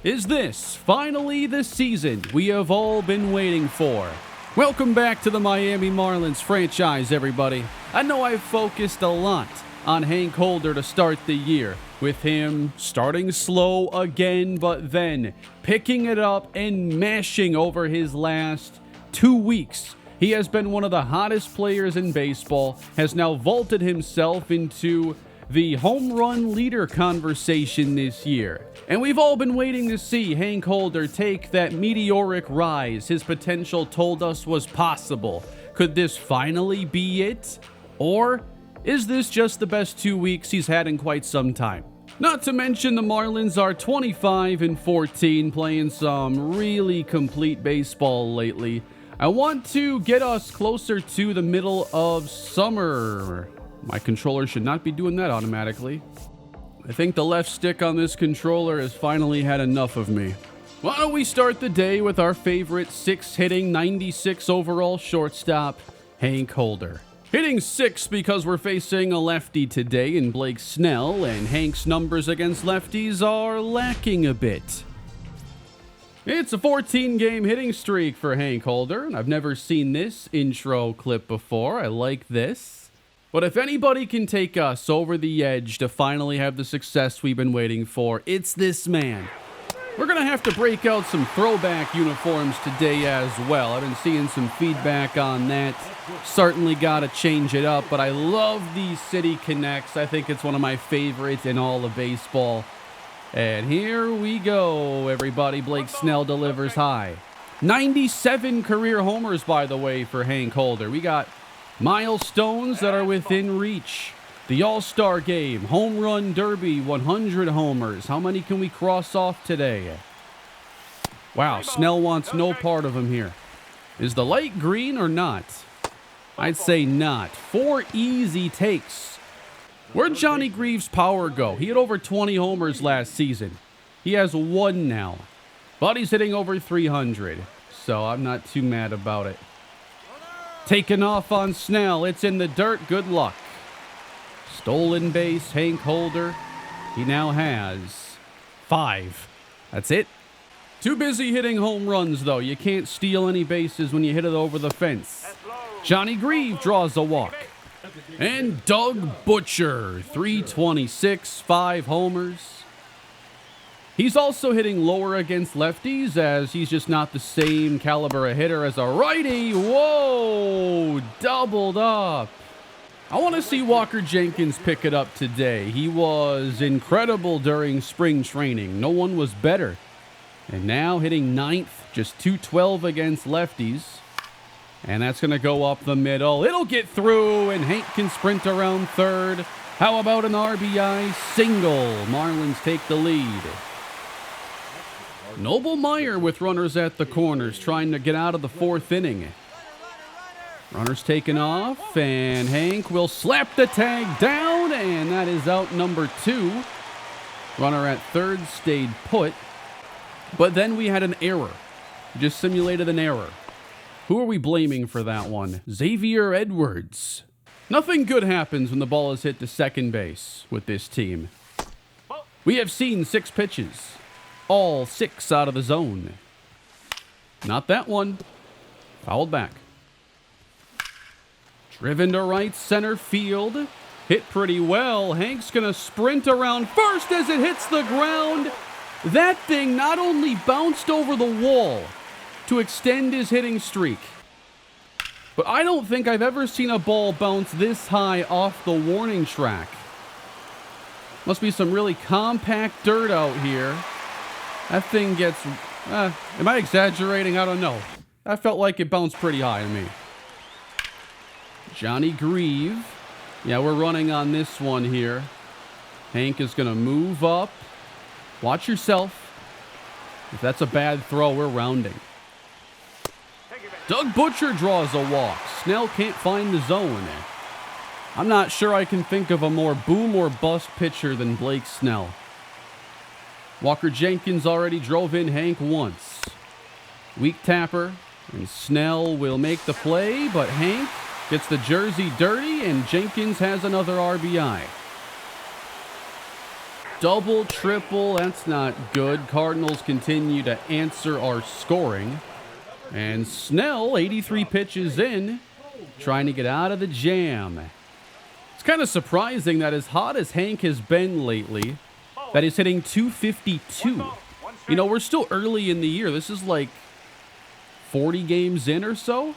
Is this finally the season we have all been waiting for? Welcome back to the Miami Marlins franchise, everybody. I know I've focused a lot on Hank Holder to start the year, with him starting slow again, but then picking it up and mashing over his last 2 weeks. He has been one of the hottest players in baseball, has now vaulted himself into the home run leader conversation this year. And we've all been waiting to see Hank Holder take that meteoric rise his potential told us was possible. Could this finally be it? Or is this just the best 2 weeks he's had in quite some time? Not to mention the Marlins are 25-14, playing some really complete baseball lately. I want to get us closer to the middle of summer. My controller should not be doing that automatically. I think the left stick on this controller has finally had enough of me. Why don't we start the day with our favorite 6-hitting, 96 overall shortstop, Hank Holder. Hitting 6 because we're facing a lefty today in Blake Snell, and Hank's numbers against lefties are lacking a bit. It's a 14-game hitting streak for Hank Holder, and I've never seen this intro clip before. I like this. But if anybody can take us over the edge to finally have the success we've been waiting for, it's this man. We're going to have to break out some throwback uniforms today as well. I've been seeing some feedback on that. Certainly got to change it up, but I love these City Connects. I think it's one of my favorites in all of baseball. And here we go, everybody. Blake Snell delivers high. 97 career homers, by the way, for Hank Holder. We got milestones that are within reach. The All-Star Game, Home Run Derby, 100 homers. How many can we cross off today? Wow, Snell wants no part of him here. Is the light green or not? I'd say not. 4 easy takes. Where'd Johnny Greaves' power go? He had over 20 homers last season. He has 1 now. But he's hitting over 300, so I'm not too mad about it. Taken off on Snell. It's in the dirt. Good luck. Stolen base, Hank Holder. He now has 5. That's it. Too busy hitting home runs, though. You can't steal any bases when you hit it over the fence. Johnny Greaves draws a walk. And Doug Butcher, 326, 5 homers. He's also hitting lower against lefties, as he's just not the same caliber of hitter as a righty. Whoa, doubled up. I want to see Walker Jenkins pick it up today. He was incredible during spring training. No one was better. And now hitting 9th, just 212 against lefties. And that's going to go up the middle. It'll get through, and Hank can sprint around third. How about an RBI single? Marlins take the lead. Noble Meyer with runners at the corners, trying to get out of the 4th inning. Runners taken off, and Hank will slap the tag down, and that is out number 2. Runner at third stayed put. But then we had an error. Just simulated an error. Who are we blaming for that one? Xavier Edwards. Nothing good happens when the ball is hit to second base with this team. We have seen 6 pitches. All 6 out of the zone. Not that one. Fouled back. Driven to right center field. Hit pretty well. Hank's going to sprint around first as it hits the ground. That thing not only bounced over the wall to extend his hitting streak, but I don't think I've ever seen a ball bounce this high off the warning track. Must be some really compact dirt out here. That thing gets... am I exaggerating? I don't know. That felt like it bounced pretty high to me. Johnny Greaves. Yeah, we're running on this one here. Hank is going to move up. Watch yourself. If that's a bad throw, we're rounding. Doug Butcher draws a walk. Snell can't find the zone. I'm not sure I can think of a more boom or bust pitcher than Blake Snell. Walker Jenkins already drove in Hank once. Weak tapper, and Snell will make the play, but Hank gets the jersey dirty, and Jenkins has another RBI. double, triple. That's not good. Cardinals continue to answer our scoring. And Snell, 83 pitches in, trying to get out of the jam. It's kind of surprising that as hot as Hank has been lately, that he's hitting 252. You know, we're still early in the year. This is like 40 games in or so.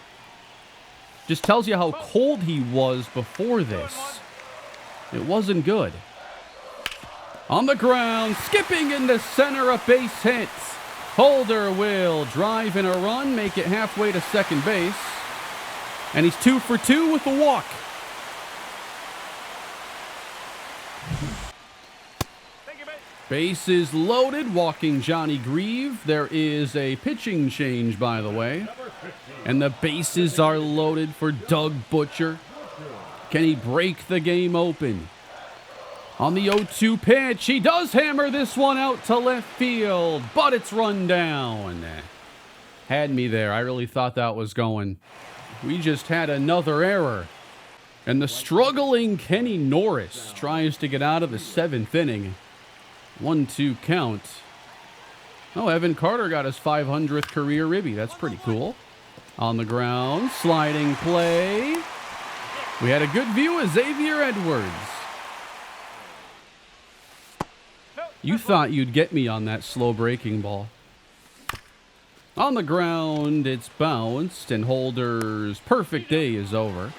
Just tells you how cold he was before this. It wasn't good. On the ground, skipping into center, a base hit. Holder will drive in a run, make it halfway to second base. And he's 2 for 2 with a walk. Bases loaded, walking Johnny Grieve. There is a pitching change, by the way. And the bases are loaded for Doug Butcher. Can he break the game open? On the 0-2 pitch, he does hammer this one out to left field, but it's run down. Had me there. I really thought that was going. We just had another error. And the struggling Kenny Norris tries to get out of the 7th inning. 1-2 count. Oh, Evan Carter got his 500th career ribby. That's pretty cool. On the ground, sliding play. We had a good view of Xavier Edwards. You thought you'd get me on that slow breaking ball. On the ground, it's bounced, and Holder's perfect day is over.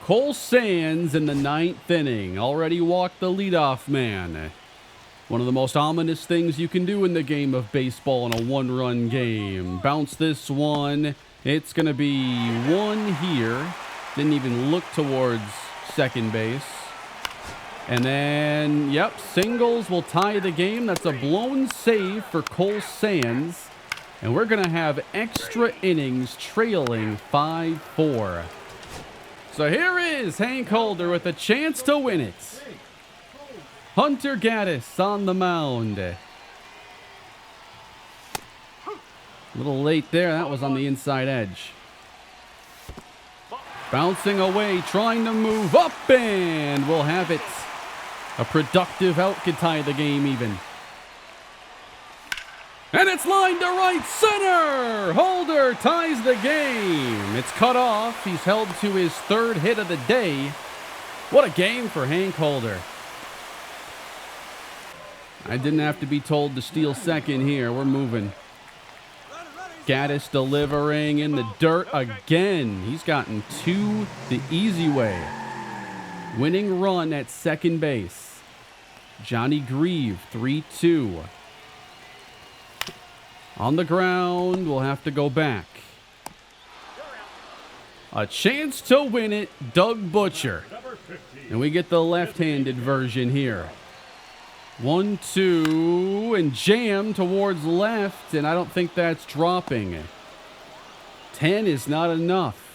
Cole Sands in the 9th inning already walked the leadoff man. One of the most ominous things you can do in the game of baseball in a one-run game. Bounce this one. It's going to be one here. Didn't even look towards second base. And then, yep, singles will tie the game. That's a blown save for Cole Sands. And we're going to have extra innings trailing 5-4. So here is Hank Holder with a chance to win it. Hunter Gaddis on the mound. A little late there. That was on the inside edge. Bouncing away, trying to move up, and we'll have it. A productive out could tie the game even. And it's lined to right center. Holder ties the game. It's cut off. He's held to his 3rd hit of the day. What a game for Hank Holder. I didn't have to be told to steal second here. We're moving. Gaddis delivering in the dirt again. He's gotten 2 the easy way. Winning run at second base. Johnny Grieve, 3-2. On the ground, we'll have to go back. A chance to win it, Doug Butcher. And we get the left-handed version here. 1-2, and jam towards left, and I don't think that's dropping. 10 is not enough.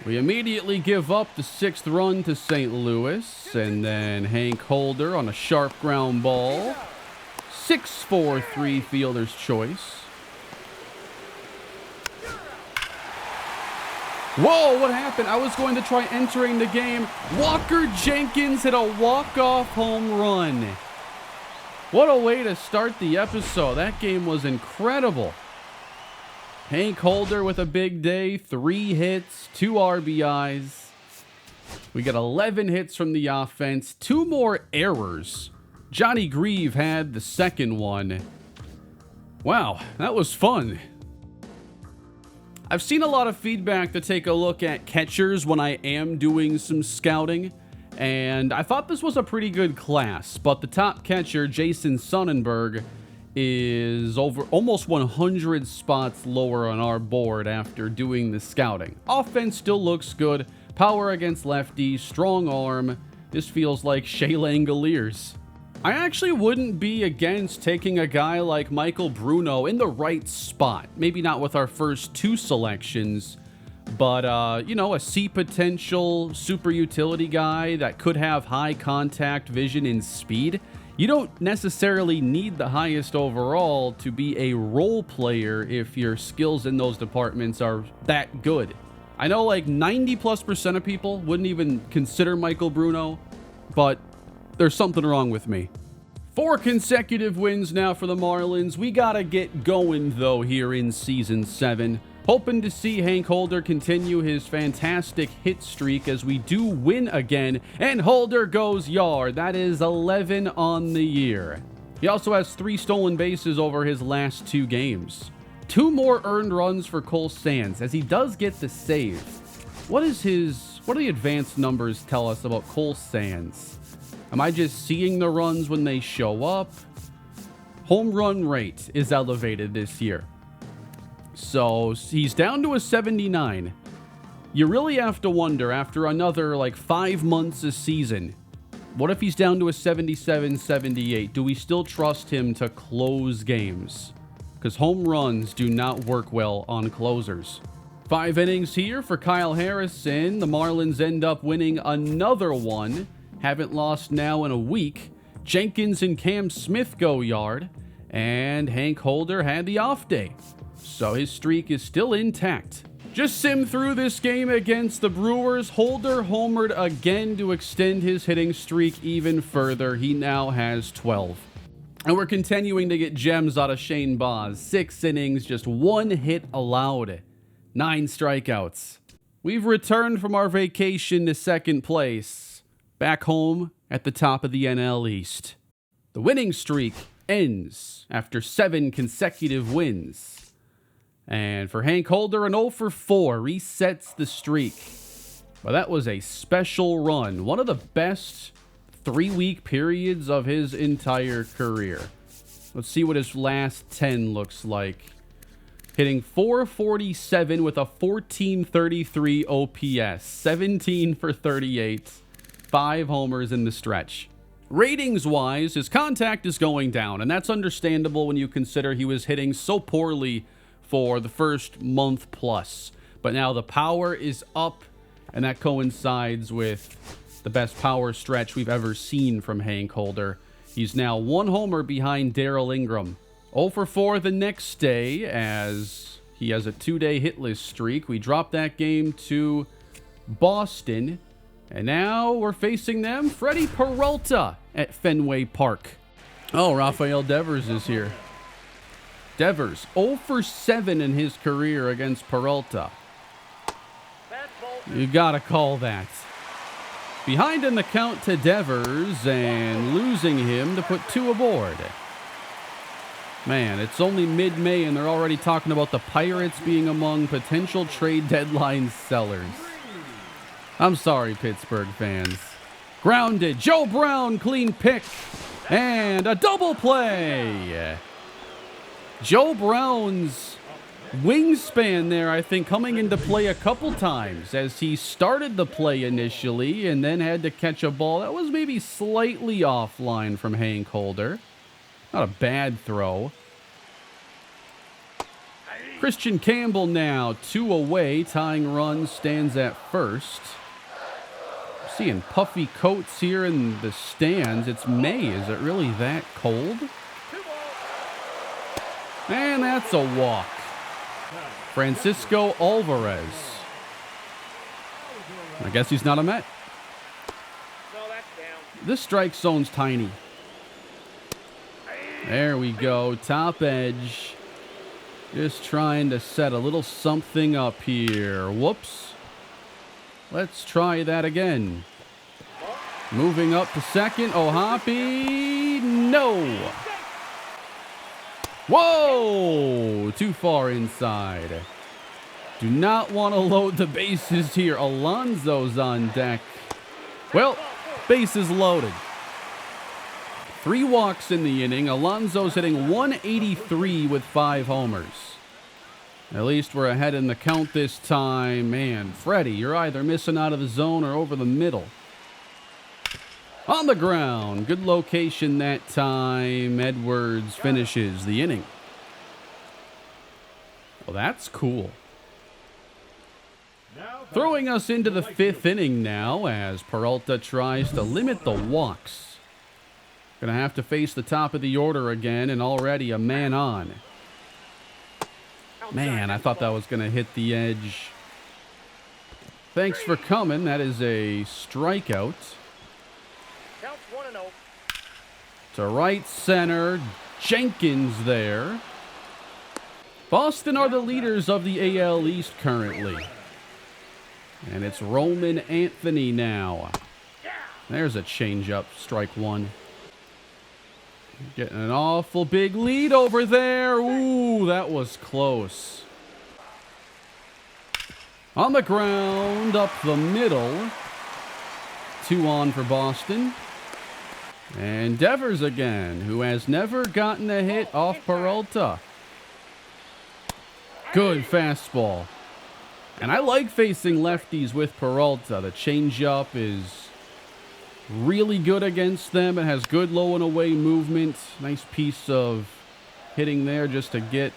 We immediately give up the 6th run to St. Louis, and then Hank Holder on a sharp ground ball. 6-4-3 fielder's choice. Whoa, what happened? I was going to try entering the game. Walker Jenkins hit a walk-off home run. What a way to start the episode. That game was incredible. Hank Holder with a big day, 3 hits, 2 RBIs. We got 11 hits from the offense, 2 more errors. Johnny Grieve had the 2nd one. Wow, that was fun. I've seen a lot of feedback to take a look at catchers when I am doing some scouting, and I thought this was a pretty good class, but the top catcher, Jason Sonnenberg, is over almost 100 spots lower on our board after doing the scouting. Offense still looks good. Power against lefties, strong arm. This feels like Shea Langoliers. I actually wouldn't be against taking a guy like Michael Bruno in the right spot. Maybe not with our first 2 selections, but, you know, a C potential super utility guy that could have high contact vision and speed. You don't necessarily need the highest overall to be a role player if your skills in those departments are that good. I know like 90+% of people wouldn't even consider Michael Bruno, but there's something wrong with me. 4 consecutive wins now for the Marlins. We gotta get going, though, here in Season 7. Hoping to see Hank Holder continue his fantastic hit streak as we do win again. And Holder goes yard. That is 11 on the year. He also has 3 stolen bases over his last 2 games. 2 more earned runs for Cole Sands, as he does get the save. What do the advanced numbers tell us about Cole Sands? Am I just seeing the runs when they show up? Home run rate is elevated this year. So he's down to a 79. You really have to wonder, after another 5 months a season, what if he's down to a 77, 78? Do we still trust him to close games? Because home runs do not work well on closers. 5 innings here for Kyle Harrison. The Marlins end up winning another one. Haven't lost now in a week. Jenkins and Cam Smith go yard. And Hank Holder had the off day. So his streak is still intact. Just sim through this game against the Brewers. Holder homered again to extend his hitting streak even further. He now has 12. And we're continuing to get gems out of Shane Baz. 6 innings, just 1 hit allowed. 9 strikeouts. We've returned from our vacation to second place. Back home at the top of the NL East. The winning streak ends after 7 consecutive wins. And for Hank Holder, an 0 for 4 resets the streak. But that was a special run. One of the best 3-week periods of his entire career. Let's see what his last 10 looks like. Hitting .447 with a .1433 OPS. 17 for 38. 5 homers in the stretch. Ratings-wise, his contact is going down, and that's understandable when you consider he was hitting so poorly for the first month plus. But now the power is up, and that coincides with the best power stretch we've ever seen from Hank Holder. He's now 1 homer behind Darryl Ingram. 0 for 4 the next day, as he has a 2-day hitless streak. We dropped that game to Boston, and now we're facing them. Freddie Peralta at Fenway Park. Oh, Rafael Devers is here. Devers, 0 for 7 in his career against Peralta. You gotta call that. Behind in the count to Devers, and losing him to put 2 aboard. Man, it's only mid-May and they're already talking about the Pirates being among potential trade deadline sellers. I'm sorry, Pittsburgh fans. Grounded, Joe Brown, clean pick, and a double play. Joe Brown's wingspan there, I think, coming into play a couple times as he started the play initially and then had to catch a ball that was maybe slightly offline from Hank Holder. Not a bad throw. Christian Campbell now 2 away, tying runs, stands at first. Seeing puffy coats here in the stands. It's May. Is it really that cold? And that's a walk. Francisco Alvarez. I guess he's not a Met. This strike zone's tiny. There we go. Top edge. Just trying to set a little something up here. Whoops. Let's try that again. Moving up to second. Oh, Hoppy. No. Whoa! Too far inside. Do not want to load the bases here. Alonso's on deck. Well, bases loaded. 3 walks in the inning. Alonso's hitting .183 with 5 homers. At least we're ahead in the count this time. Man, Freddie, you're either missing out of the zone or over the middle. On the ground. Good location that time. Edwards finishes the inning. Well, that's cool. Throwing us into the 5th inning now as Peralta tries to limit the walks. Gonna have to face the top of the order again, and already a man on. Man, I thought that was gonna hit the edge. Thanks for coming. That is a strikeout. Counts 1-0. To right center. Jenkins there. Boston are the leaders of the AL East currently. And it's Roman Anthony now. There's a changeup, strike one. Getting an awful big lead over there. Ooh, that was close. On the ground, up the middle. 2 on for Boston. And Devers again, who has never gotten a hit off Peralta. Good fastball. And I like facing lefties with Peralta. The changeup is really good against them. It has good low and away movement. Nice piece of hitting there just to get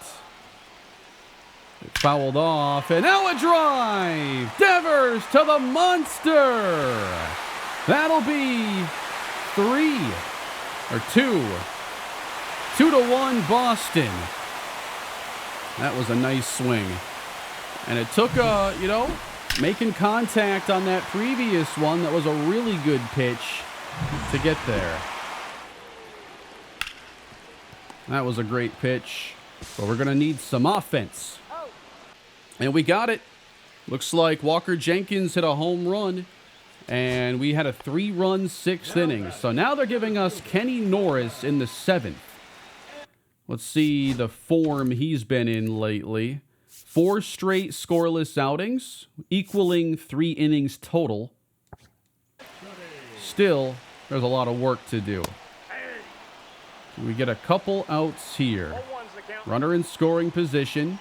it fouled off. And now a drive. Devers to the monster. That'll be 2 to 1 Boston. That was a nice swing. And it took making contact on that previous one. That was a really good pitch to get there. That was a great pitch. But we're going to need some offense. And we got it. Looks like Walker Jenkins hit a home run. And we had a 3-run 6th inning. So now they're giving us Kenny Norris in the 7th. Let's see the form he's been in lately. 4 straight scoreless outings, equaling 3 innings total. Still, there's a lot of work to do. We get a couple outs here. Runner in scoring position.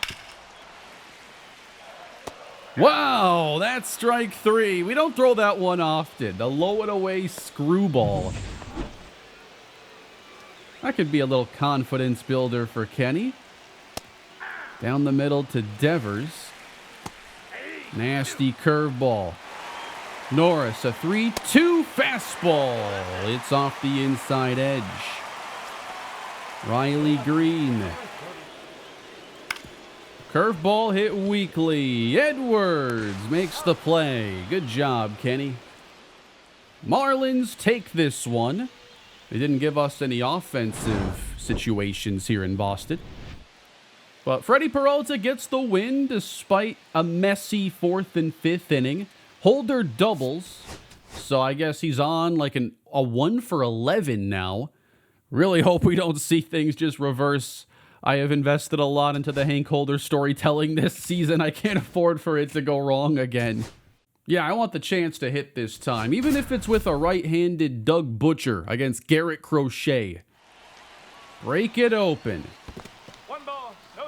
Wow, that's strike 3. We don't throw that one often. The low and away screwball. That could be a little confidence builder for Kenny. Down the middle to Devers. Nasty curveball. Norris, a 3-2 fastball. It's off the inside edge. Riley Green. Curveball hit weakly. Edwards makes the play. Good job, Kenny. Marlins take this one. They didn't give us any offensive situations here in Boston. But Freddie Peralta gets the win despite a messy 4th and 5th inning. Holder doubles. So I guess he's on like a 1 for 11 now. Really hope we don't see things just reverse. I have invested a lot into the Hank Holder storytelling this season. I can't afford for it to go wrong again. Yeah, I want the chance to hit this time, even if it's with a right-handed Doug Butcher against Garrett Crochet. Break it open.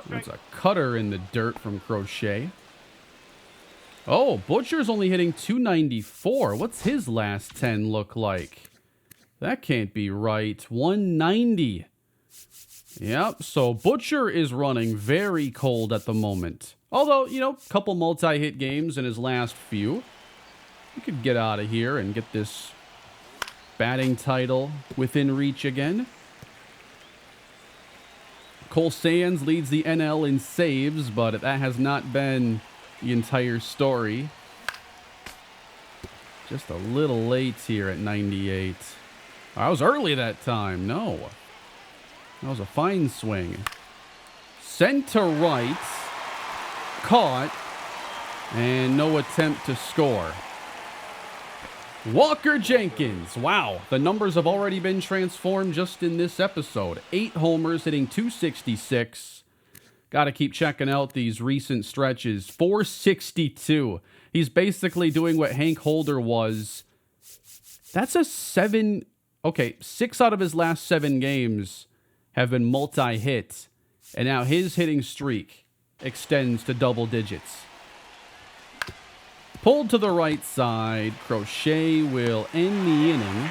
That's a cutter in the dirt from Crochet. Oh, Butcher's only hitting 294. What's his last 10 look like? That can't be right. 190. Yep, so Butcher is running very cold at the moment. Although, a couple multi-hit games in his last few. He could get out of here and get this batting title within reach again. Cole Sands leads the NL in saves, but that has not been the entire story. Just a little late here at 98. I was early that time. No. That was a fine swing. Sent to right. Caught. And no attempt to score. Walker Jenkins. Wow. The numbers have already been transformed just in this episode. 8 homers, hitting 266. Got to keep checking out these recent stretches. 462. He's basically doing what Hank Holder was. That's a 7. Okay, 6 out of his last 7 games have been multi-hit. And now his hitting streak extends to double digits. Pulled to the right side. Crochet will end the inning.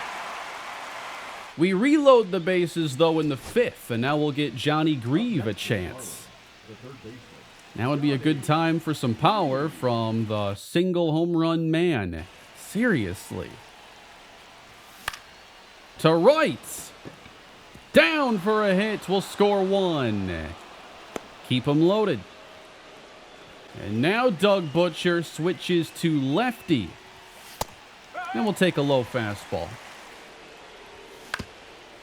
We reload the bases, though, in the 5th, and now we'll get Johnny Grieve a chance. Now would be a good time for some power from the single home run man. Seriously. To right. Down for a hit. We'll score 1. Keep him loaded. And now Doug Butcher switches to lefty. And we'll take a low fastball.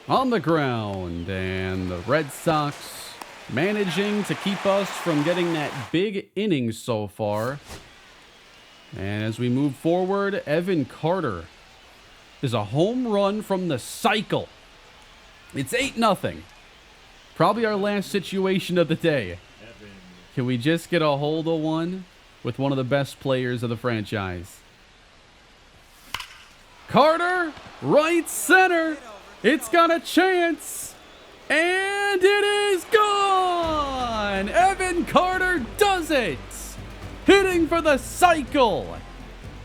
on the ground, and the Red Sox managing to keep us from getting that big inning so far. And as we move forward, Evan Carter is a home run from the cycle. It's 8-0. Probably our last situation of the day. Can we just get a hold of one with one of the best players of the franchise? Carter, right center. It's got a chance. And it is gone. Evan Carter does it. Hitting for the cycle.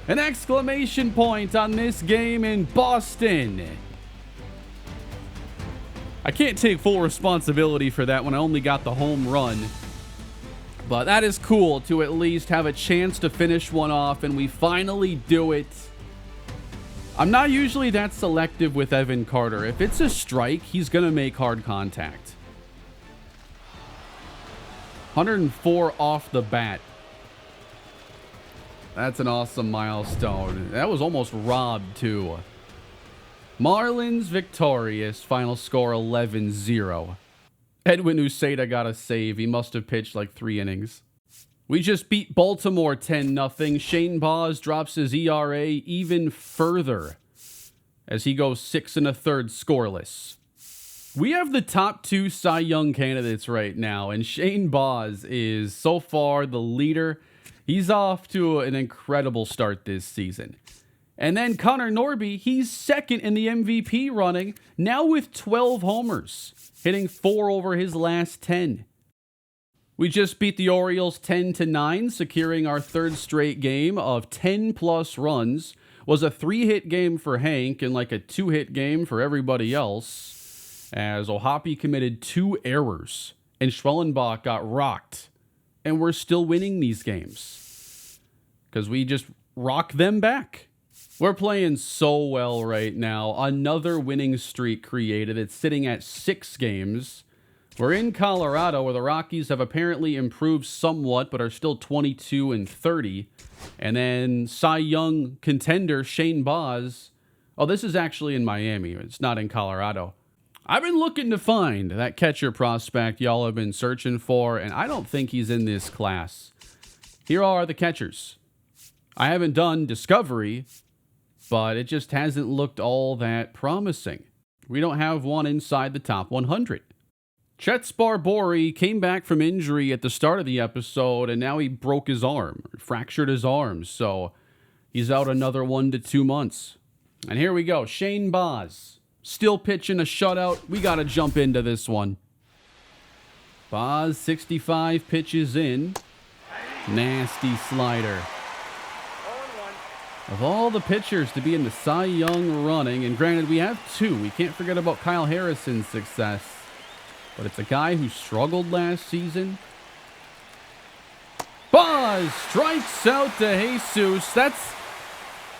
An exclamation point on this game in Boston. I can't take full responsibility for that when I only got the home run. But that is cool to at least have a chance to finish one off, and we finally do it. I'm not usually that selective with Evan Carter. If it's a strike, he's going to make hard contact. 104 off the bat. That's an awesome milestone. That was almost robbed, too. Marlins victorious. Final score 11-0. Edwin Uceda got a save. He must have pitched like 3 innings. We just beat Baltimore 10-0. Shane Baz drops his ERA even further as he goes 6 1/3 scoreless. We have the top 2 Cy Young candidates right now, and Shane Baz is so far the leader. He's off to an incredible start this season. And then Connor Norby, he's second in the MVP running, now with 12 homers, hitting 4 over his last 10. We just beat the Orioles 10-9, securing our 3rd straight game of 10-plus runs. Was a 3-hit game for Hank and like a 2-hit game for everybody else, as O'Hoppe committed 2 errors and Schwellenbach got rocked. And we're still winning these games because we just rock them back. We're playing so well right now. Another winning streak created. It's sitting at 6 games. We're in Colorado, where the Rockies have apparently improved somewhat, but are still 22-30. And then Cy Young contender Shane Baz. Oh, this is actually in Miami. It's not in Colorado. I've been looking to find that catcher prospect y'all have been searching for, and I don't think he's in this class. Here are the catchers. I haven't done Discovery, but it just hasn't looked all that promising. We don't have one inside the top 100. Chet Sparbory came back from injury at the start of the episode, and now he broke his arm, fractured his arm, so he's out another 1 to 2 months. And here we go, Shane Baz, still pitching a shutout. We got to jump into this one. Baz, 65 pitches in. Nasty slider. Of all the pitchers to be in the Cy Young running, and granted we have 2, we can't forget about Kyle Harrison's success. But it's a guy who struggled last season. Baz strikes out DeJesus.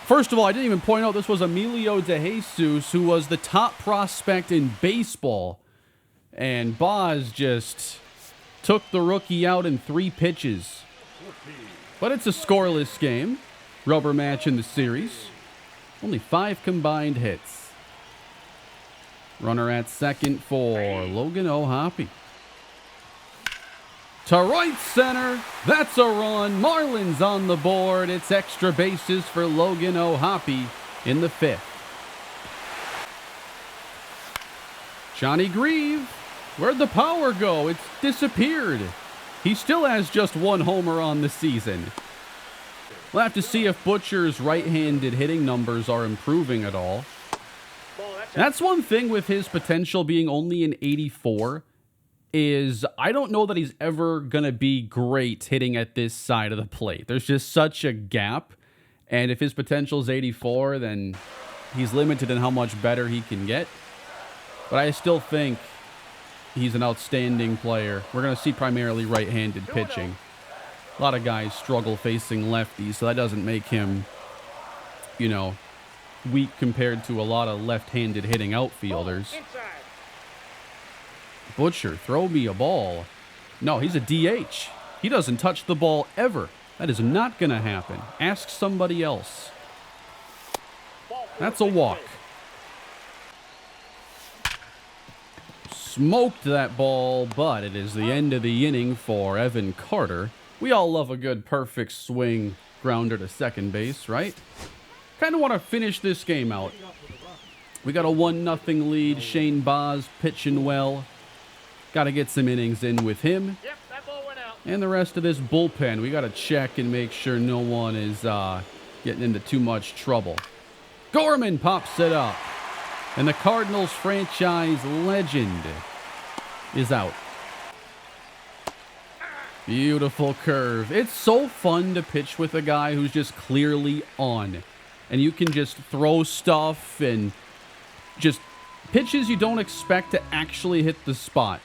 First of all, I didn't even point out this was Emilio DeJesus, who was the top prospect in baseball. And Baz just took the rookie out in 3 pitches. But it's a scoreless game. Rubber match in the series. Only 5 combined hits. Runner at second for Logan O'Hoppe. To right center. That's a run. Marlins on the board. It's extra bases for Logan O'Hoppe in the 5th. Johnny Grieve. Where'd the power go? It's disappeared. He still has just 1 homer on the season. We'll have to see if Butcher's right-handed hitting numbers are improving at all. That's one thing with his potential being only an 84 is I don't know that he's ever going to be great hitting at this side of the plate. There's just such a gap. And if his potential is 84, then he's limited in how much better he can get. But I still think he's an outstanding player. We're going to see primarily right-handed pitching. A lot of guys struggle facing lefties, so that doesn't make him, weak compared to a lot of left-handed hitting outfielders. Butcher, throw me a ball. No, he's a DH. He doesn't touch the ball ever. That is not going to happen. Ask somebody else. That's a walk. smoked that ball, but it is the end of the inning for Evan Carter. We all love a good perfect swing grounder to second base, right? Kind of want to finish this game out. We got a 1-0 lead. Shane Baz pitching well. Got to get some innings in with him. Yep, that ball went out. And the rest of this bullpen, we got to check and make sure no one is getting into too much trouble. Gorman pops it up. And the Cardinals franchise legend is out. Beautiful curve. It's so fun to pitch with a guy who's just clearly on. And you can just throw stuff and just pitches you don't expect to actually hit the spot.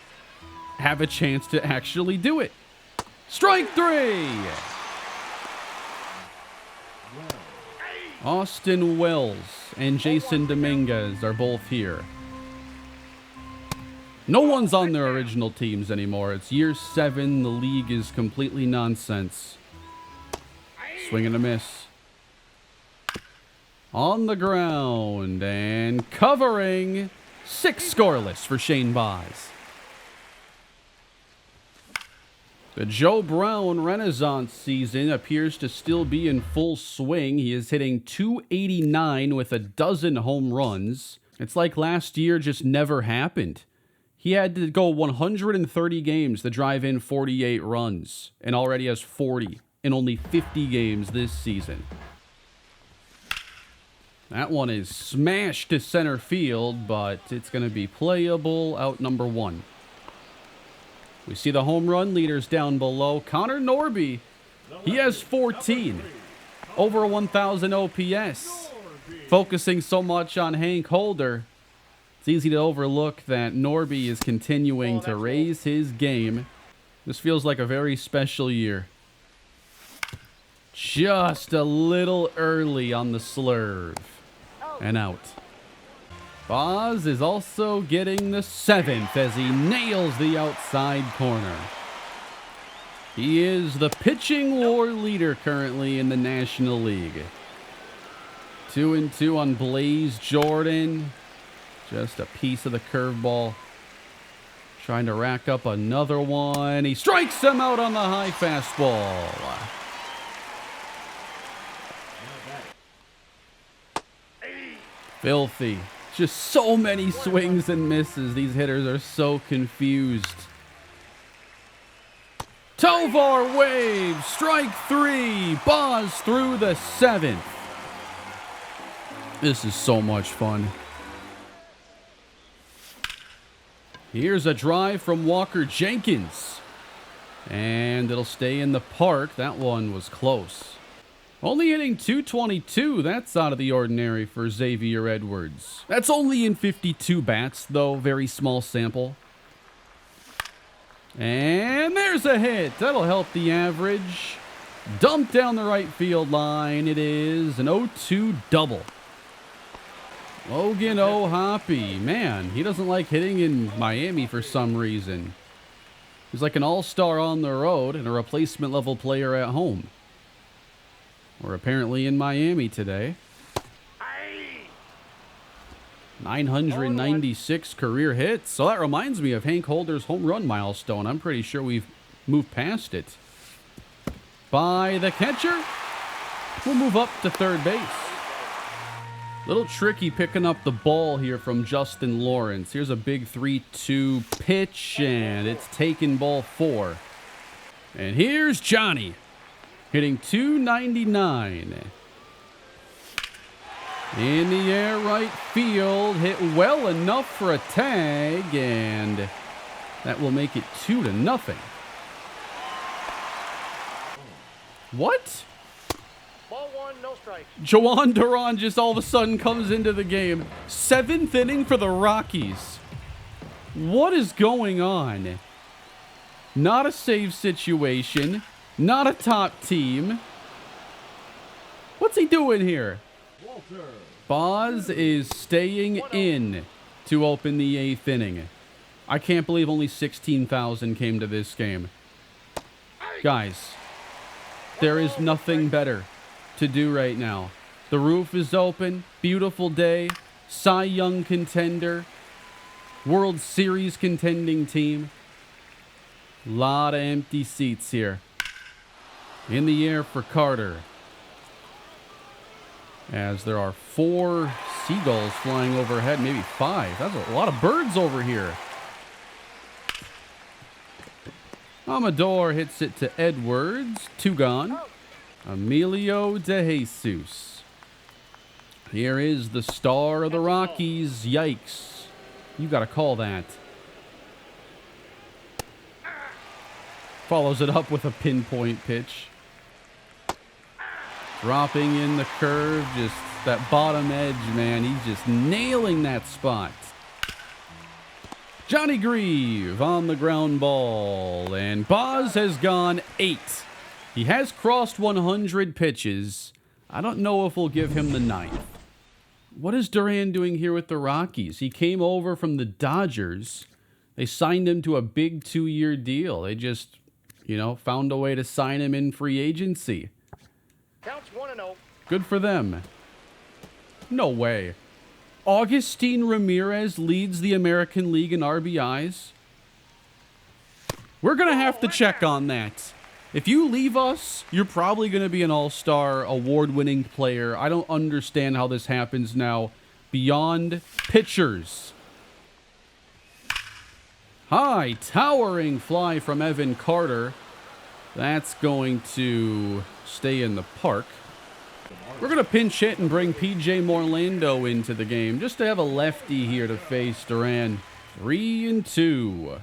Have a chance to actually do it. Strike 3. Austin Wells and Jason Dominguez are both here. No one's on their original teams anymore. It's year 7. The league is completely nonsense. Swing and a miss. On the ground and covering. 6 scoreless for Shane Baz. The Joe Brown Renaissance season appears to still be in full swing. He is hitting .289 with a dozen home runs. It's like last year just never happened. He had to go 130 games to drive in 48 runs and already has 40 in only 50 games this season. That one is smashed to center field, but it's going to be playable. Out number 1. We see the home run leaders down below. Connor Norby, he has 14. Over 1,000 OPS. Focusing so much on Hank Holder, it's easy to overlook that Norby is continuing to raise his game. This feels like a very special year. Just a little early on the slurve. And out. Baz is also getting the 7th as he nails the outside corner. He is the pitching war leader currently in the National League. 2-2 on Blaze Jordan. Just a piece of the curveball. Trying to rack up another one. He strikes him out on the high fastball. Filthy. Just so many swings and misses. These hitters are so confused. Tovar waves. Strike 3. Baz through the 7th. This is so much fun. Here's a drive from Walker Jenkins. And it'll stay in the park. That one was close. Only hitting .222, that's out of the ordinary for Xavier Edwards. That's only in 52 bats, though, very small sample. And there's a hit. That'll help the average. Dumped down the right field line. It is an 0-2 double. Logan O'Hoppe, man, he doesn't like hitting in Miami for some reason. He's like an all-star on the road and a replacement-level player at home. We're apparently in Miami today. 996 career hits. So that reminds me of Hank Holder's home run milestone. I'm pretty sure we've moved past it. By the catcher. We'll move up to third base. Little tricky picking up the ball here from Justin Lawrence. Here's a big 3-2 pitch, and it's taken ball 4. And here's Johnny. Hitting .299. In the air, right field. Hit well enough for a tag, and that will make it 2-0. What? Ball 1, no strike. Joan Duran just all of a sudden comes into the game. 7th inning for the Rockies. What is going on? Not a save situation. Not a top team. What's he doing here? Baz is staying in to open the 8th inning. I can't believe only 16,000 came to this game. Guys, there is nothing better to do right now. The roof is open. Beautiful day. Cy Young contender. World Series contending team. A lot of empty seats here. In the air for Carter. As there are 4 seagulls flying overhead, maybe 5. That's a lot of birds over here. Amador hits it to Edwards. 2 gone. Emilio De Jesus. Here is the star of the Rockies. Yikes. You got to call that. Follows it up with a pinpoint pitch. Dropping in the curve, just that bottom edge, man. He's just nailing that spot. Johnny Grieve on the ground ball, and Boz has gone 8. He has crossed 100 pitches. I don't know if we'll give him the 9th. What is Duran doing here with the Rockies? He came over from the Dodgers. They signed him to a big 2-year deal. They just, found a way to sign him in free agency. Counts 1-0. Good for them. No way. Augustine Ramirez leads the American League in RBIs. We're going to have to check on that. If you leave us, you're probably going to be an all-star, award-winning player. I don't understand how this happens now. Beyond pitchers. High, towering fly from Evan Carter. That's going to stay in the park. We're going to pinch hit and bring P.J. Morlando into the game just to have a lefty here to face Duran. 3-2.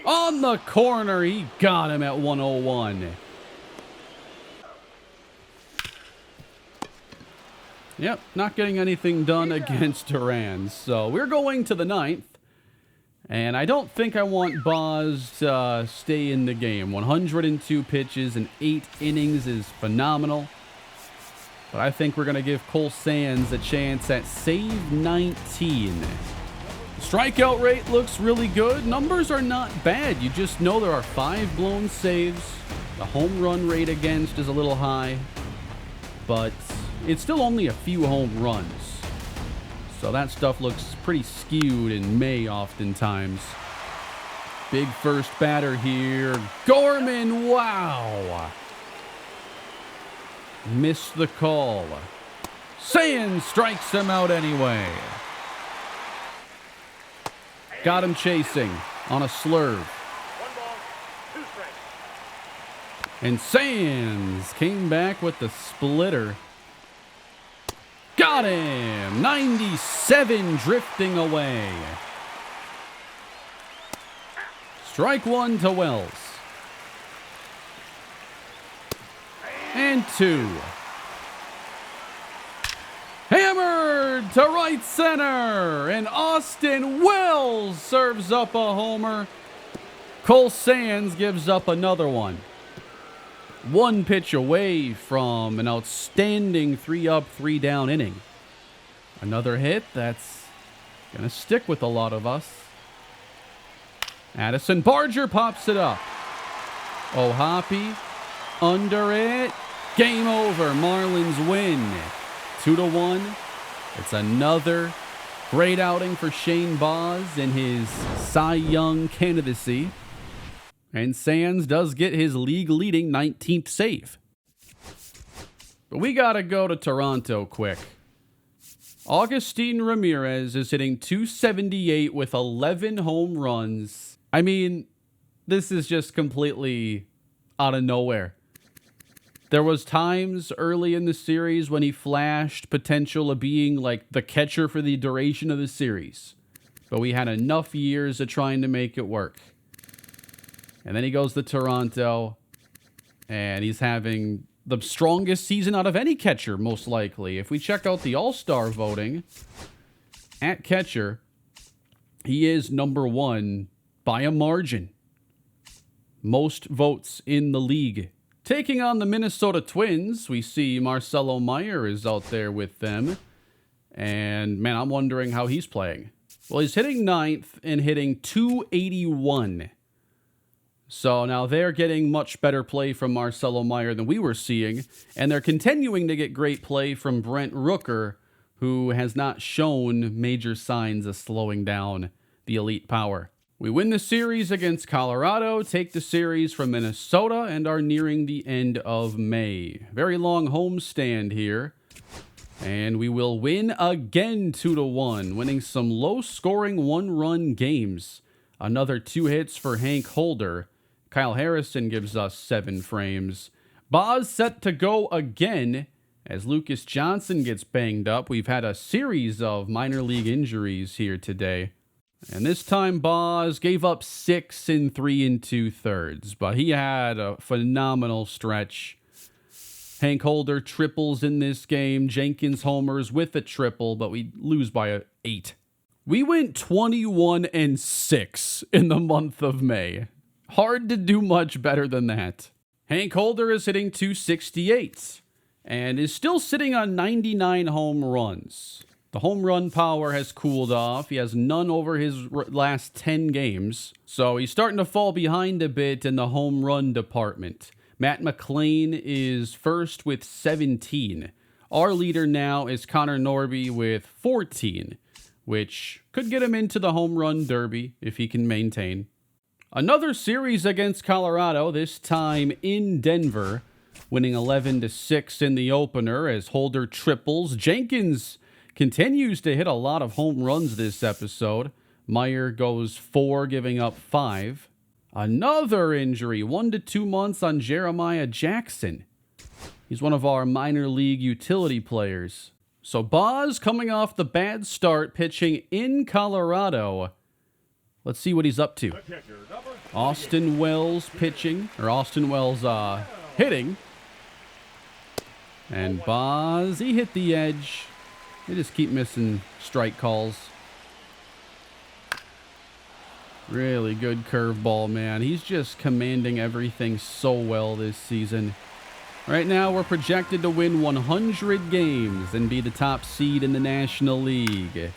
On the corner, he got him at 101. Yep, not getting anything done against Duran. So we're going to the 9th. And I don't think I want Boz to stay in the game. 102 pitches and 8 innings is phenomenal. But I think we're going to give Cole Sands a chance at save 19. The strikeout rate looks really good. Numbers are not bad. You just know there are 5 blown saves. The home run rate against is a little high. But it's still only a few home runs. So that stuff looks pretty skewed in May oftentimes. Big first batter here. Gorman, wow. Missed the call. Sands strikes him out anyway. Got him chasing on a slurve. 1 ball, 2 strikes. And Sands came back with the splitter. Got him! 97 drifting away. Strike 1 to Wells. And 2. Hammered to right center. And Austin Wells serves up a homer. Cole Sands gives up another one. 1 pitch away from an outstanding 3-up, 3-down inning. Another hit that's going to stick with a lot of us. Addison Barger pops it up. O'Hoppe under it. Game over. Marlins win. 2-1. It's another great outing for Shane Baz in his Cy Young candidacy. And Sands does get his league-leading 19th save. But we got to go to Toronto quick. Augustine Ramirez is hitting .278 with 11 home runs. I mean, this is just completely out of nowhere. There was times early in the series when he flashed potential of being like the catcher for the duration of the series. But we had enough years of trying to make it work. And then he goes to Toronto, and he's having the strongest season out of any catcher, most likely. If we check out the All-Star voting, at catcher, he is number 1 by a margin. Most votes in the league. Taking on the Minnesota Twins, we see Marcelo Meyer is out there with them. And, man, I'm wondering how he's playing. Well, he's hitting 9th and hitting .281. So now they're getting much better play from Marcelo Meyer than we were seeing, and they're continuing to get great play from Brent Rooker, who has not shown major signs of slowing down. the elite power. We win the series against Colorado, take the series from Minnesota, and are nearing the end of May. Very long homestand here. And we will win again 2-1, winning some low-scoring one-run games. Another 2 hits for Hank Holder. Kyle Harrison gives us 7 frames. Boz set to go again as Lucas Johnson gets banged up. We've had a series of minor league injuries here today. And this time, Boz gave up 6 in 3 2/3, but he had a phenomenal stretch. Hank Holder triples in this game. Jenkins homers with a triple, but we lose by 8. We went 21-6 in the month of May. Hard to do much better than that. Hank Holder is hitting .268 and is still sitting on 99 home runs. The home run power has cooled off. He has none over his last 10 games. So he's starting to fall behind a bit in the home run department. Matt McLean is first with 17. Our leader now is Connor Norby with 14, which could get him into the home run derby if he can maintain. Another series against Colorado, this time in Denver, winning 11-6 in the opener as Holder triples. Jenkins continues to hit a lot of home runs this episode. Meyer goes 4, giving up 5. Another injury, 1 to 2 months on Jeremiah Jackson. He's one of our minor league utility players. So Boz coming off the bad start, pitching in Colorado. Let's see what he's up to. Austin Wells pitching, or Austin Wells hitting. And Boz, he hit the edge. They just keep missing strike calls. Really good curveball, man. He's just commanding everything so well this season. Right now, we're projected to win 100 games and be the top seed in the National League.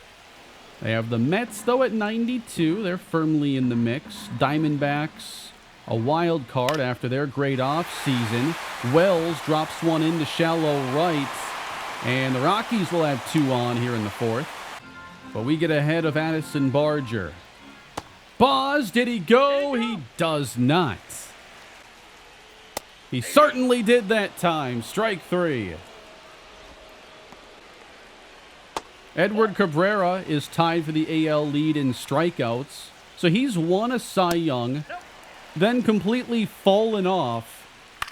They have the Mets, though, at 92. They're firmly in the mix. Diamondbacks, a wild card after their great offseason. Wells drops one into shallow right. And the Rockies will have 2 on here in the 4th. But we get ahead of Addison Barger. Boz, did he go? He does not. He certainly did that time. Strike 3. Edward Cabrera is tied for the AL lead in strikeouts. So he's won a Cy Young, then completely fallen off,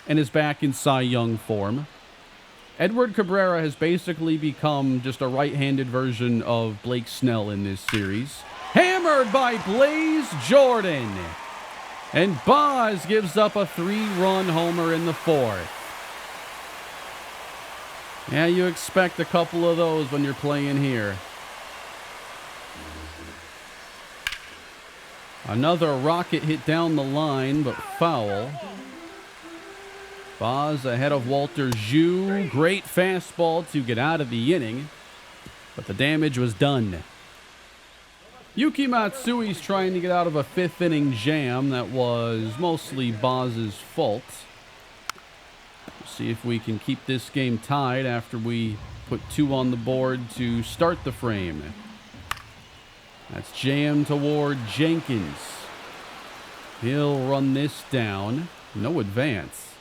and is back in Cy Young form. Edward Cabrera has basically become just a right-handed version of Blake Snell in this series. Hammered by Blaze Jordan. And Boz gives up a 3-run homer in the 4th. Yeah, you expect a couple of those when you're playing here. Another rocket hit down the line, but foul. Boz ahead of Walter Zhu. Great fastball to get out of the inning, but the damage was done. Yuki Matsui's trying to get out of a 5th inning jam that was mostly Boz's fault. We'll see if we can keep this game tied after we put 2 on the board to start the frame. That's jammed toward Jenkins. He'll run this down. No advance.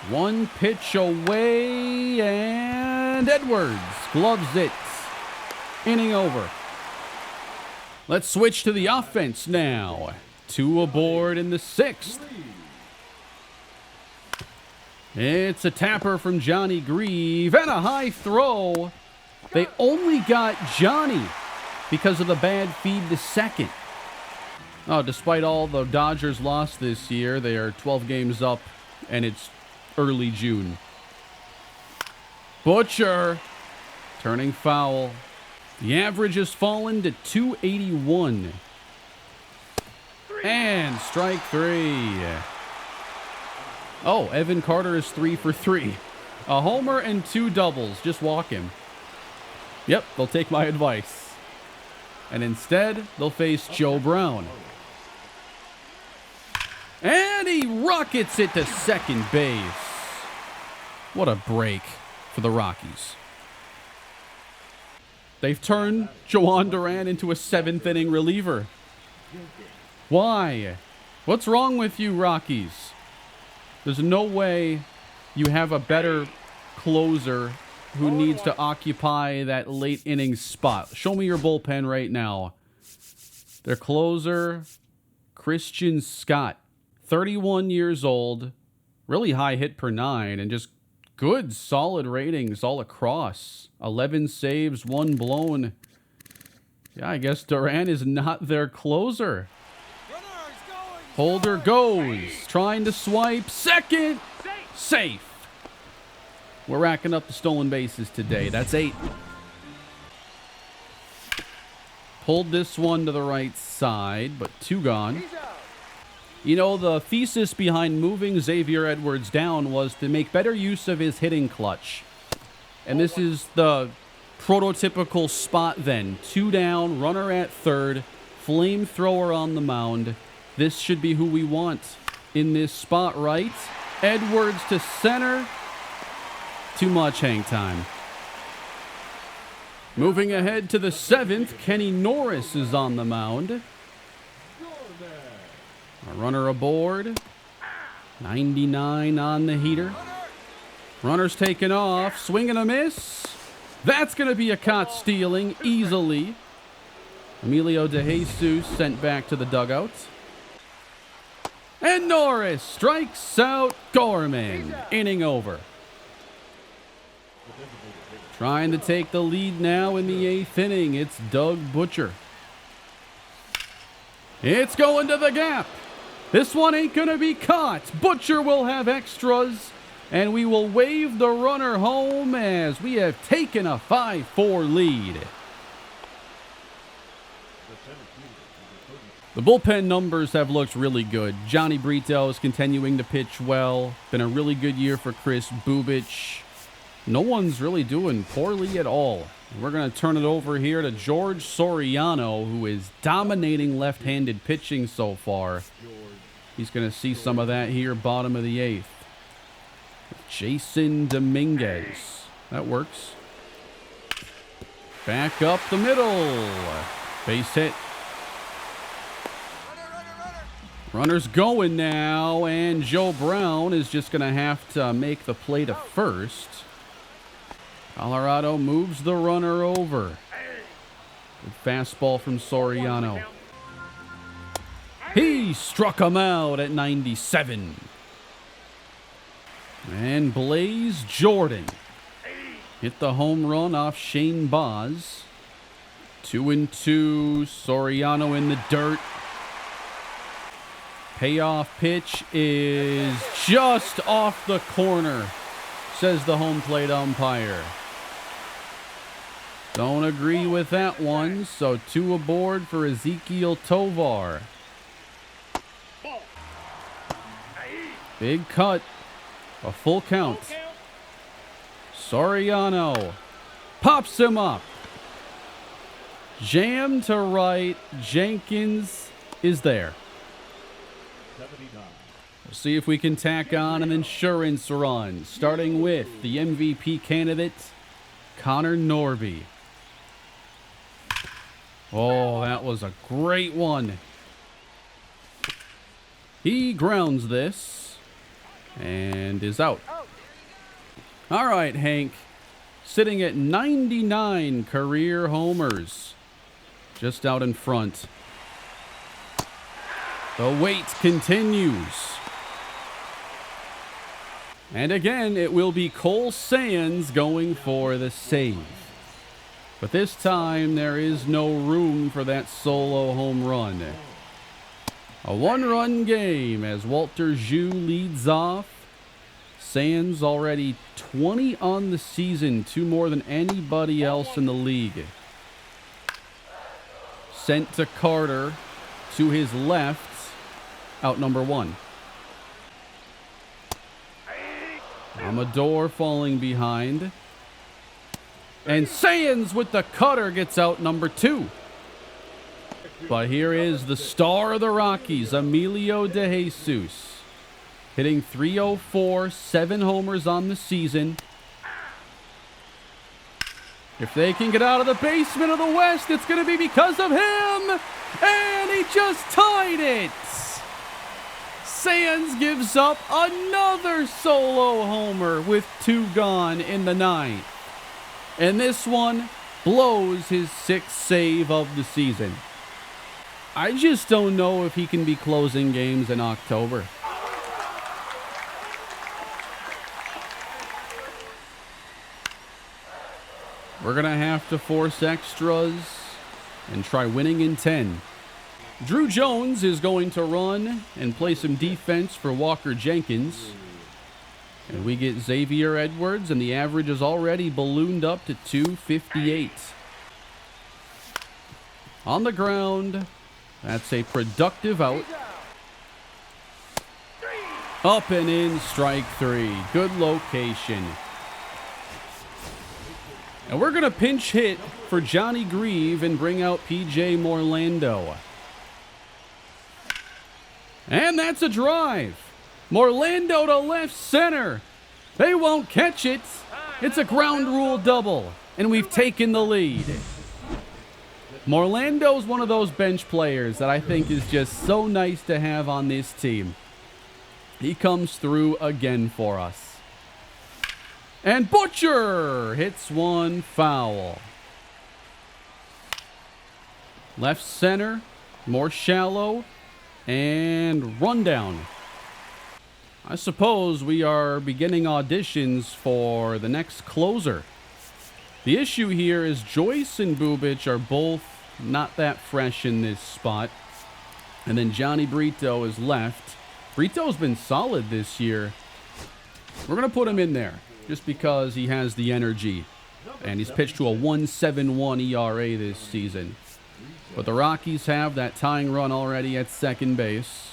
1 pitch away, and Edwards gloves it. Inning over. Let's switch to the offense now. 2 aboard in the 6th. It's a tapper from Johnny Grieve and a high throw. They only got Johnny because of the bad feed to second. Oh, despite all the Dodgers lost this year, they are 12 games up, and it's early June. Butcher turning foul. The average has fallen to 281. And strike 3. Oh, Evan Carter is 3 for 3. A homer and 2 doubles. Just walk him. Yep, they'll take my advice. And instead, they'll face Joe Brown. And he rockets it to second base. What a break for the Rockies. They've turned Joan Duran into a 7th-inning reliever. Why? What's wrong with you, Rockies? There's no way you have a better closer who needs to occupy that late inning spot. Show me your bullpen right now. Their closer, Christian Scott, 31 years old, really high hit per 9, and just good, solid ratings all across. 11 saves, 1 blown. Yeah, I guess Duran is not their closer. Holder goes, trying to swipe, second, safe. We're racking up the stolen bases today. That's 8. Pulled this one to the right side, but 2 gone. You know, the thesis behind moving Xavier Edwards down was to make better use of his hitting clutch. And this is the prototypical spot then. 2 down, runner at third, flamethrower on the mound. This should be who we want in this spot, right? Edwards to center. Too much hang time. Moving ahead to the 7th, Kenny Norris is on the mound. A runner aboard. 99 on the heater. Runner's taken off. Swing and a miss. That's going to be a caught stealing easily. Emilio De Jesus sent back to the dugout. And Norris strikes out Gorman. Inning over. Trying to take the lead now in the 8th inning. It's Doug Butcher. It's going to the gap. This one ain't going to be caught. Butcher will have extras. And we will wave the runner home as we have taken a 5-4 lead. The bullpen numbers have looked really good. Johnny Brito is continuing to pitch well. Been a really good year for Chris Bubich. No one's really doing poorly at all. We're going to turn it over here to George Soriano, who is dominating left-handed pitching so far. He's going to see some of that here, bottom of the 8th. Jason Dominguez. That works. Back up the middle. Base hit. Runner's going now, and Joe Brown is just going to have to make the play to first. Colorado moves the runner over. Good fastball from Soriano. He struck him out at 97. And Blaze Jordan hit the home run off Shane Baz. 2-2. Soriano in the dirt. Payoff pitch is just off the corner, says the home plate umpire. Don't agree with that one, so 2 aboard for Ezekiel Tovar. Big cut. A full count. Soriano pops him up. Jam to right. Jenkins is there. We'll see if we can tack on an insurance run, starting with the MVP candidate, Connor Norby. Oh, that was a great one. He grounds this and is out. All right, Hank. Sitting at 99 career homers. Just out in front. The wait continues. And again, it will be Cole Sands going for the save. But this time, there is no room for that solo home run. A 1-run game as Walter Zhu leads off. Sands already 20 on the season, 2 more than anybody else in the league. Sent to Carter, to his left, out number 1. Amador falling behind. And Sands with the cutter gets out number 2. But here is the star of the Rockies, Emilio De Jesus. Hitting .304, 7 homers on the season. If they can get out of the basement of the West, it's going to be because of him. And he just tied it. Sands gives up another solo homer with 2 gone in the 9th. And this one blows his 6th save of the season. I just don't know if he can be closing games in October. We're going to have to force extras and try winning in 10. Drew Jones is going to run and play some defense for Walker Jenkins. And we get Xavier Edwards, and the average is already ballooned up to 258. On the ground, that's a productive out. Up and in, strike 3. Good location. And we're going to pinch hit for Johnny Grieve and bring out P.J. Morlando. And that's a drive. Morlando to left center. They won't catch it. It's a ground rule double, and we've taken the lead. Morlando's one of those bench players that I think is just so nice to have on this team. He comes through again for us. And Butcher hits one foul. Left center, more shallow, and rundown. I suppose we are beginning auditions for the next closer. The issue here is Joyce and Bubic are both not that fresh in this spot. And then Johnny Brito is left. Brito's been solid this year. We're going to put him in there just because he has the energy. And he's pitched to a 1.71 ERA this season. But the Rockies have that tying run already at second base.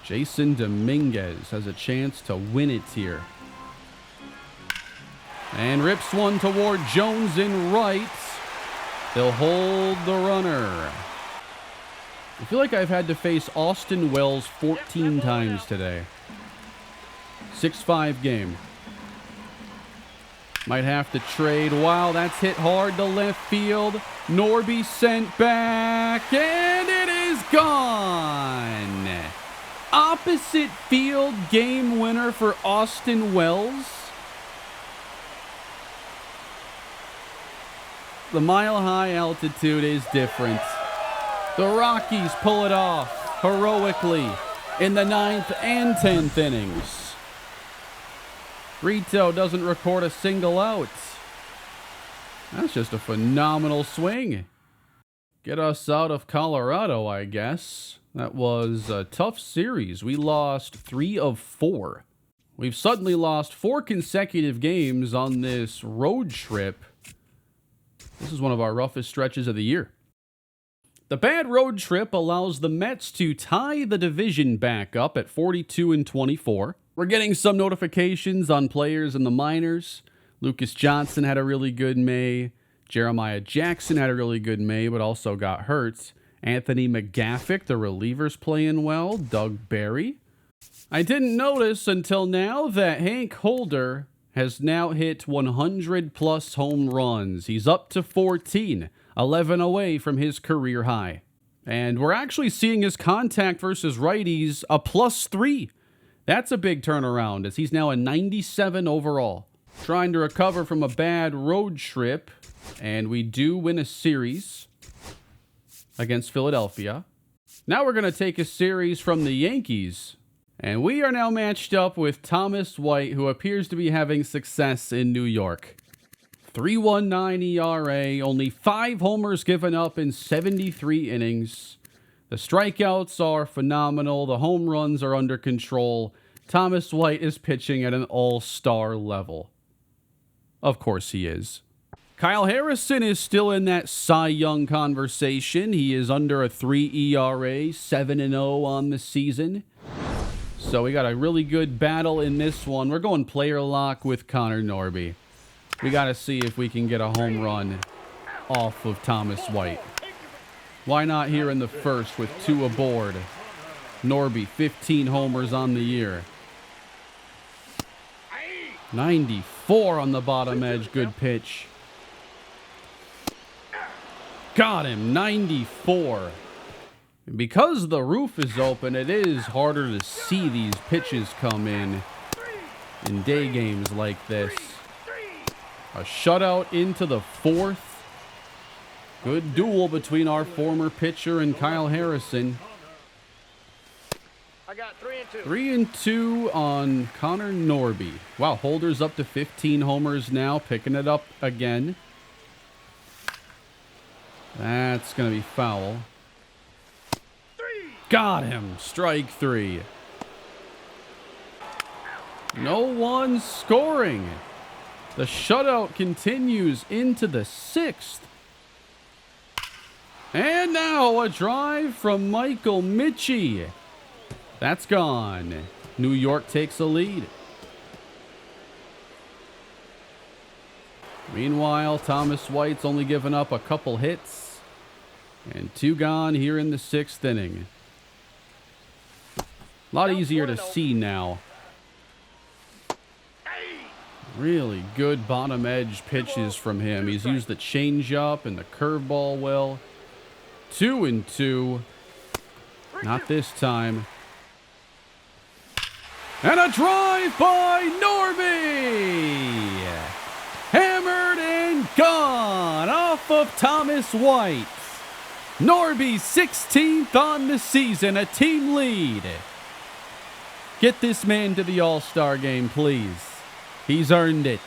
Jason Dominguez has a chance to win it here. And rips one toward Jones in right. They'll hold the runner. I feel like I've had to face Austin Wells 14 times today. 6-5 game. Might have to trade. Wow, that's hit hard to left field. Norby sent back, and it is gone. Opposite field game winner for Austin Wells. The Mile High altitude is different. The Rockies pull it off heroically in the 9th and 10th innings. Brito doesn't record a single out. That's just a phenomenal swing. Get us out of Colorado, I guess. That was a tough series. We lost 3 of 4. We've suddenly lost 4 consecutive games on this road trip. This is one of our roughest stretches of the year. The bad road trip allows the Mets to tie the division back up at 42-24. We're getting some notifications on players in the minors. Lucas Johnson had a really good May. Jeremiah Jackson had a really good May, but also got hurt. Anthony McGaffick, the reliever's playing well. Doug Berry. I didn't notice until now that Hank Holder has now hit 100-plus home runs. He's up to 14, 11 away from his career high. And we're actually seeing his contact versus righties a +3. That's a big turnaround, as he's now a 97 overall. Trying to recover from a bad road trip, and we do win a series against Philadelphia. Now we're going to take a series from the Yankees, and we are now matched up with Thomas White, who appears to be having success in New York. 3.19 ERA, only 5 homers given up in 73 innings. The strikeouts are phenomenal. The home runs are under control. Thomas White is pitching at an all-star level. Of course he is. Kyle Harrison is still in that Cy Young conversation. He is under a 3 ERA, 7-0 on the season. So we got a really good battle in this one. We're going player lock with Connor Norby. We got to see if we can get a home run off of Thomas White. Why not here in the first with 2 aboard? Norby, 15 homers on the year. 94. 4 on the bottom edge. Good pitch. Got him. 94. And because the roof is open, it is harder to see these pitches come in day games like this. A shutout into the 4th. Good duel between our former pitcher and Kyle Harrison. I got 3-2. 3-2 on Connor Norby. Wow, Holder's up to 15 homers now, picking it up again. That's going to be foul. Got him. Strike 3. No one scoring. The shutout continues into the 6th. And now a drive from Michael Mitchie. That's gone. New York takes a lead. Meanwhile, Thomas White's only given up a couple hits. And 2 gone here in the 6th inning. A lot easier to see now. Really good bottom edge pitches from him. He's used the changeup and the curveball well. 2-2. Not this time. And a drive by Norby. Hammered and gone off of Thomas White. Norby 16th on the season, a team lead. Get this man to the All-Star game, please. He's earned it.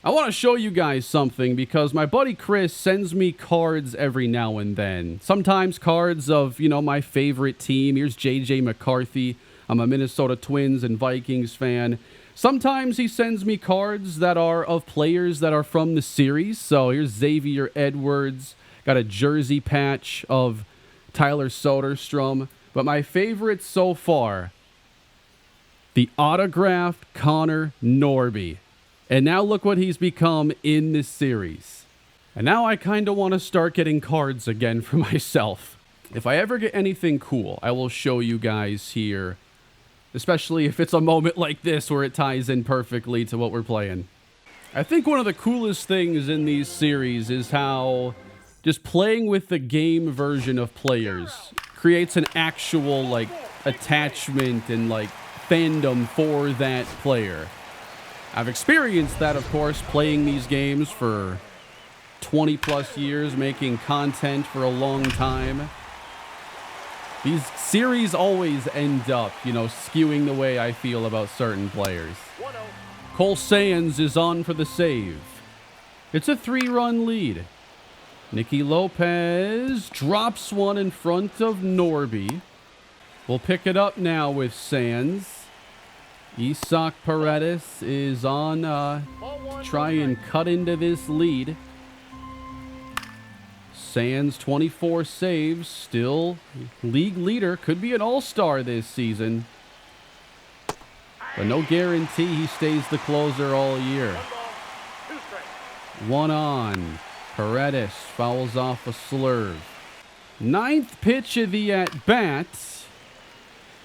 I want to show you guys something because my buddy Chris sends me cards every now and then. Sometimes cards of, my favorite team. Here's J.J. McCarthy. I'm a Minnesota Twins and Vikings fan. Sometimes he sends me cards that are of players that are from the series. So here's Xavier Edwards. Got a jersey patch of Tyler Soderstrom. But my favorite so far, the autographed Connor Norby. And now look what he's become in this series. And now I kind of want to start getting cards again for myself. If I ever get anything cool, I will show you guys here. Especially if it's a moment like this where it ties in perfectly to what we're playing. I think one of the coolest things in these series is how just playing with the game version of players creates an actual attachment and fandom for that player. I've experienced that, of course, playing these games for 20 plus years, making content for a long time. These series always end up, skewing the way I feel about certain players. Cole Sands is on for the save. It's a 3-run lead. Nicky Lopez drops one in front of Norby. We'll pick it up now with Sands. Isaac Paredes is on try and cut into this lead. Sands 24 saves, still league leader, could be an all-star this season. But no guarantee he stays the closer all year. 1 on. Paredes fouls off a slurve. 9th pitch of the at-bat.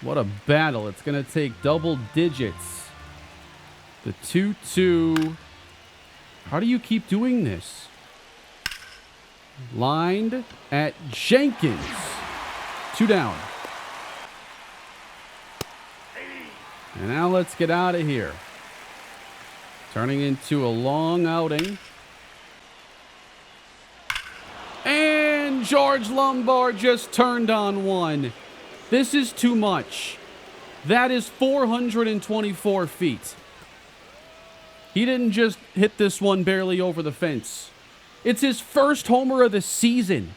What a battle. It's going to take double digits. The 2-2. How do you keep doing this? Lined at Jenkins. 2 down. And now let's get out of here. Turning into a long outing. And George Lombard just turned on one. This is too much. That is 424 feet. He didn't just hit this one barely over the fence. It's his first homer of the season.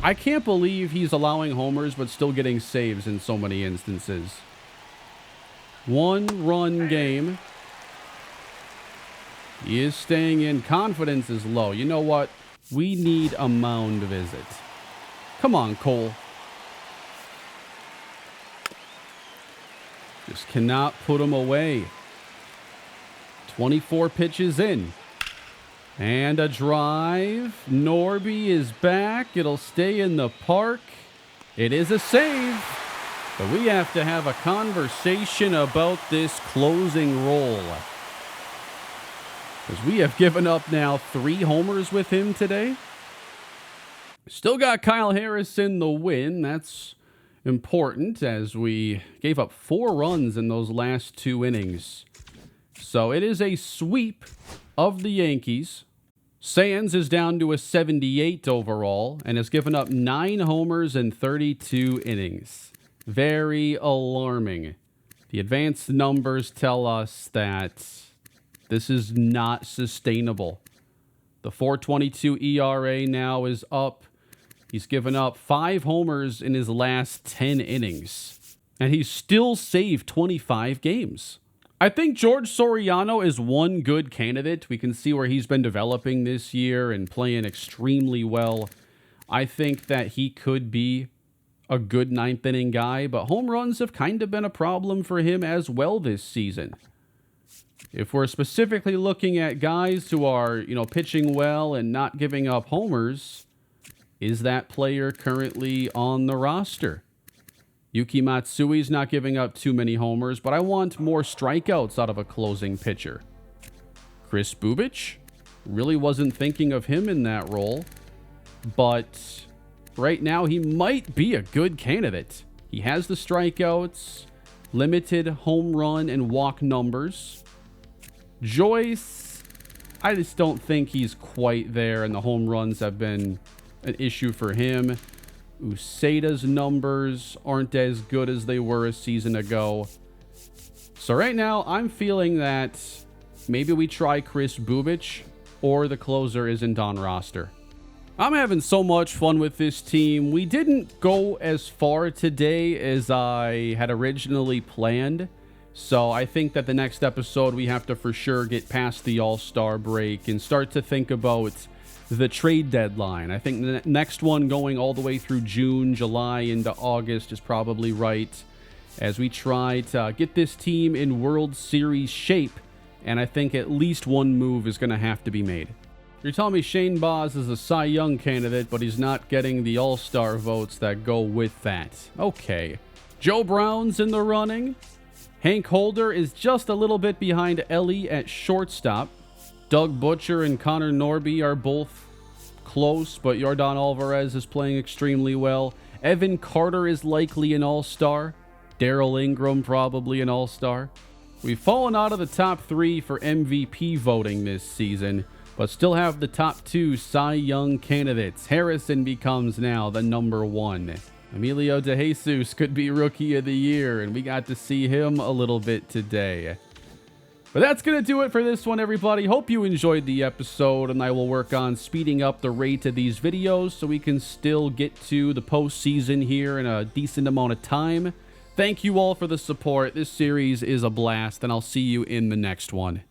I can't believe he's allowing homers but still getting saves in so many instances. 1-run game. He is staying in. Confidence is low. You know what? We need a mound visit. Come on, Cole. Just cannot put him away. 24 pitches in. And a drive. Norby is back. It'll stay in the park. It is a save. But we have to have a conversation about this closing role, because we have given up now 3 homers with him today. Still got Kyle Harris in the win. That's important, as we gave up 4 runs in those last 2 innings. So it is a sweep of the Yankees. Sands is down to a 78 overall and has given up 9 homers in 32 innings. Very alarming. The advanced numbers tell us that this is not sustainable. The 4.22 ERA now is up. He's given up 5 homers in his last 10 innings, and he's still saved 25 games. I think George Soriano is one good candidate. We can see where he's been developing this year and playing extremely well. I think that he could be a good 9th inning guy, but home runs have kind of been a problem for him as well this season. If we're specifically looking at guys who are, pitching well and not giving up homers, is that player currently on the roster? Yuki Matsui's not giving up too many homers, but I want more strikeouts out of a closing pitcher. Chris Bubich, really wasn't thinking of him in that role, but right now he might be a good candidate. He has the strikeouts, limited home run and walk numbers. Joyce, I just don't think he's quite there, and the home runs have been an issue for him. Uceda's numbers aren't as good as they were a season ago. So right now, I'm feeling that maybe we try Chris Bubich, or the closer isn't on roster. I'm having so much fun with this team. We didn't go as far today as I had originally planned. So I think that the next episode, we have to for sure get past the All-Star break and start to think about the trade deadline. I think the next one going all the way through June, July, into August is probably right, as we try to get this team in World Series shape, and I think at least one move is going to have to be made. You're telling me Shane Baz is a Cy Young candidate, but he's not getting the All-Star votes that go with that. Okay. Joe Brown's in the running. Hank Holder is just a little bit behind Ellie at shortstop. Doug Butcher and Connor Norby are both close, but Yordan Alvarez is playing extremely well. Evan Carter is likely an all-star. Darryl Ingram probably an all-star. We've fallen out of the top 3 for MVP voting this season, but still have the top 2 Cy Young candidates. Harrison becomes now the number 1. Emilio De Jesus could be Rookie of the Year, and we got to see him a little bit today. But that's going to do it for this one, everybody. Hope you enjoyed the episode, and I will work on speeding up the rate of these videos so we can still get to the postseason here in a decent amount of time. Thank you all for the support. This series is a blast, and I'll see you in the next one.